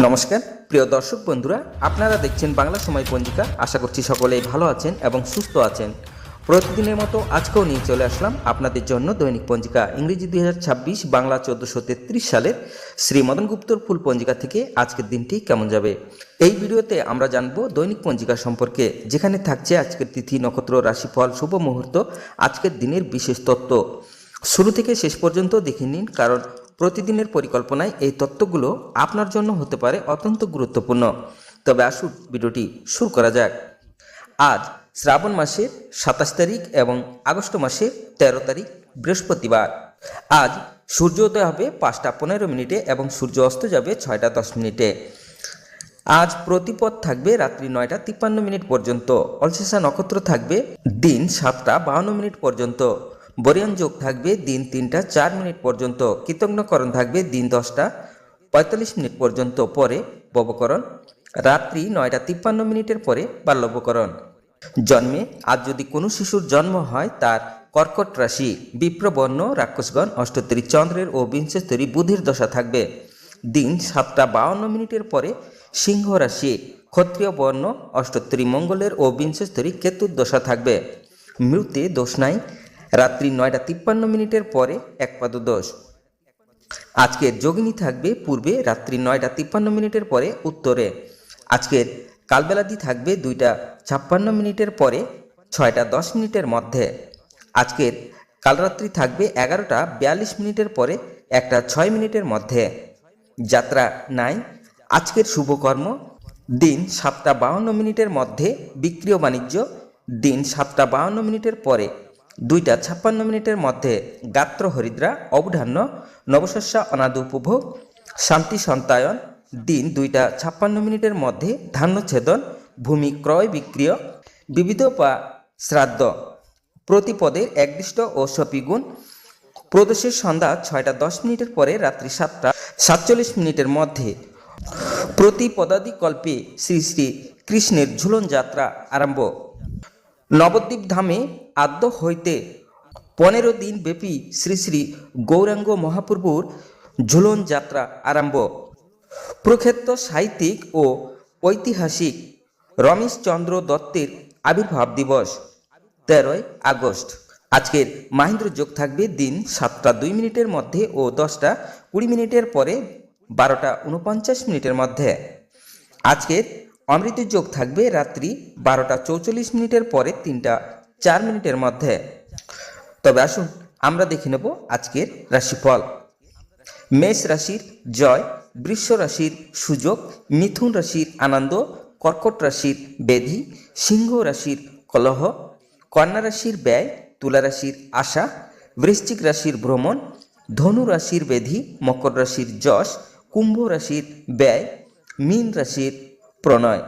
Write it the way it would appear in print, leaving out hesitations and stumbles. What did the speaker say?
নমস্কার প্রিয় দর্শক বন্ধুরা, আপনারা দেখছেন বাংলা সময় পঞ্জিকা। আশা করছি সকলেই ভালো আছেন এবং সুস্থ আছেন। প্রতিদিনের মতো আজকেও নিয়ে চলে আসলাম আপনাদের জন্য দৈনিক পঞ্জিকা ইংরেজি 2026 বাংলা 1433 সালের শ্রী মদন গুপ্তর ফুল পঞ্জিকা থেকে আজকের দিনটি কেমন যাবে। এই ভিডিওতে আমরা জানবো দৈনিক পঞ্জিকা সম্পর্কে, যেখানে থাকছে আজকের তিথি, নক্ষত্র, রাশিফল, শুভ মুহূর্ত, আজকের দিনের বিশেষ তত্ত্ব। শুরু থেকে শেষ পর্যন্ত দেখে নিন, কারণ প্রতিদিনের পরিকল্পনায় এই তত্ত্বগুলো আপনার জন্য হতে পারে অত্যন্ত গুরুত্বপূর্ণ। তবে আসুন ভিডিওটি শুরু করা যাক। আজ শ্রাবণ মাসের 27 তারিখ এবং আগস্ট মাসের 13 তারিখ বৃহস্পতিবার। আজ সূর্যোদয় হবে 5টা 15 মিনিটে এবং সূর্য অস্ত যাবে 6টা 10 মিনিটে। আজ প্রতিপদ থাকবে রাত্রি 9টা 53 মিনিট পর্যন্ত। অলশেষা নক্ষত্র থাকবে দিন 7টা 52 মিনিট পর্যন্ত। বরিয়ান যোগ থাকবে দিন 3টা 4 মিনিট পর্যন্ত। কৃতজ্ঞকরণ থাকবে দিন 10টা 45 মিনিট পর্যন্ত। পরে ববকরণ রাত্রি 9টা 53 মিনিটের পরে বাল্যবকরণ। জন্মে আজ যদি কোনো শিশুর জন্ম হয়, তার কর্কট রাশি, বিপ্রবর্ণ, রাক্ষসগণ, অষ্টোত্তরী চন্দ্রের ও বিংশস্তরী বুধের দশা থাকবে। দিন 7টা 52 মিনিটের পরে সিংহ রাশি, ক্ষত্রিয় বর্ণ, অষ্টোত্তরী মঙ্গলের ও বিংশস্তরী কেতুর দশা থাকবে। মৃত্যু দোষ নাই। রাত্রি 9টা 53 মিনিটের পরে একপাদ দোষ। আজকের যোগিনী থাকবে পূর্বে রাত্রি 9টা 53 মিনিটের পরে উত্তরে। আজকের কালবেলাদি থাকবে 2টা 56 মিনিটের পরে 6টা 10 মিনিটের মধ্যে। আজকের কালরাত্রি থাকবে 11টা 42 মিনিটের পরে 1টা 6 মিনিটের মধ্যে। যাত্রা নাই। আজকের শুভকর্ম দিন 7টা 52 মিনিটের মধ্যে বিক্রিয় বাণিজ্য, দিন 7টা 52 মিনিটের পরে 2টা 56 মিনিটের মধ্যে গাত্র হরিদ্রা, অবধান্য, নবশস্য অনাদি উপভোগ, শান্তি সন্তায়ন, দিন 2টা 56 মিনিটের মধ্যে ধান্যচ্ছেদন, ভূমি ক্রয় বিক্রিয়, বিবিধ বা শ্রাদ্ধ, প্রতিপদের একদৃষ্ট ও সপিগুণ, প্রদোষের সন্ধ্যা 6টা 10 মিনিটের পরে রাত্রি 7টা 47 মিনিটের মধ্যে। প্রতিপদাদি কল্পে শ্রী শ্রী কৃষ্ণের ঝুলন যাত্রা আরম্ভ। নবদ্বীপ ধামে আদ্য হইতে 15 দিন ব্যাপী শ্রী শ্রী গৌরাঙ্গ মহাপ্রভুর ঝুলন যাত্রা আরম্ভ। প্রখ্যাত সাহিত্যিক ও ঐতিহাসিক রমেশচন্দ্র দত্তের আবির্ভাব দিবস 13ই আগস্ট। আজকের মাহেন্দ্র যোগ থাকবে দিন 7টা 2 মিনিটের মধ্যে ও 10টা 20 মিনিটের পরে 12টা 49 মিনিটের মধ্যে। আজকের অমৃত যোগ থাকবে রাত্রি 12টা 44 মিনিটের পরে 3টা 4 মিনিটের মধ্যে। তবে আসুন আমরা দেখে নেব আজকের রাশিফল। মেষ রাশির জয়, বৃষ রাশির সুযোগ, মিথুন রাশির আনন্দ, কর্কট রাশির ব্যাধি, সিংহ রাশির কলহ, কন্যা রাশির ব্যয়, তুলা রাশির আশা, বৃশ্চিক রাশির ভ্রমণ, ধনু রাশির ব্যাধি, মকর রাশির যশ, কুম্ভ রাশির ব্যয়, মীন রাশির প্রণয়।